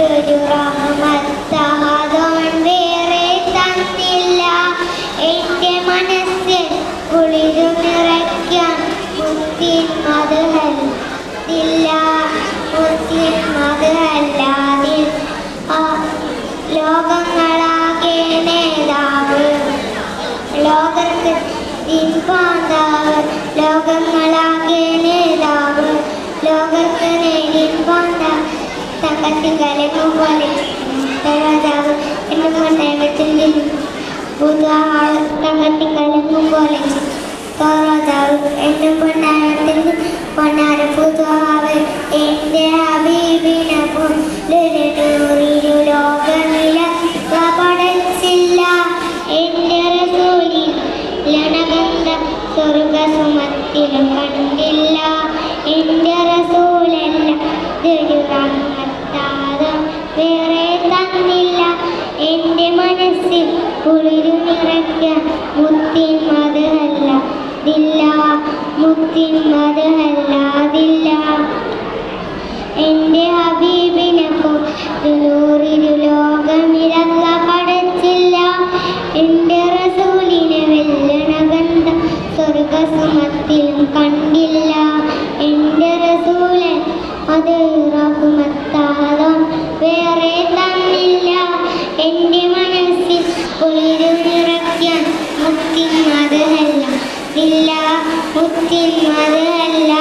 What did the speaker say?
ഒരു റഹ്മത്താദോൻ വേറെ തന്നില്ല. എൻ്റെ മനസ്സിൽ കുളിരു നിറയ്ക്കാൻ മുത്തിൻ മദ്ഹല്ല, മുത്തിൻ മദ്ഹല്ലാതിൽ ലോകങ്ങളാകെ നേതാവ്, ലോകർക്ക് ദിൻപാന്താവ്, ലോകങ്ങളാകെ നേതാവ്, ലോകർക്ക് നേടിപ്പാന്താവ്. തങ്കത്തിൽ കലങ്ങും പോലെ രാജാവ് എന്റെ മണ്ണത്തിൽ പുതാവ്, തങ്കത്തിൽ കലങ്ങും പോലെ രാജാവ് എന്റെ മണ്ണത്തിൽ പൊന്നാര പുതാവ്. എന്റെ ഹബീബിനെ പോലൊരു ലോകമില്ല പടച്ചില്ല. എന്റെ റസൂലിൻ ലണഗന്ധ സ്വർഗസുമത്തിലും കണ്ടില്ല. എന്റെ റസൂലല്ല ഇതൊരു റഹ്മത്താദോൻ വേറെ തന്നില്ല. എൻ്റെ മനസ്സിൽ കുളിരു നിറയ്ക്കാൻ മുത്തിൻ മദ്ഹല്ലാതില്ല, മുത്തിൻ മദ്ഹല്ലാതില്ല. എൻ്റെ ഹബീബിനെ പോലൊരു ലോകമില്ല പടച്ചില്ല. എൻ്റെ റസൂലിനെ വെല്ലണഗന്ധ സ്വർഗസുമത്തിലും കണ്ടില്ല. എൻ്റെ റസൂലൻ അത് റഹ്മത്താദോൻ വേറെ തന്നില്ല. എൻ്റെ മനസ്സിൽ കുളിരു നിറയ്ക്കാൻ മുത്തിൻ മദ്ഹല്ലാതില്ല, മുത്തിൻ മദ്ഹല്ലാതില്ല.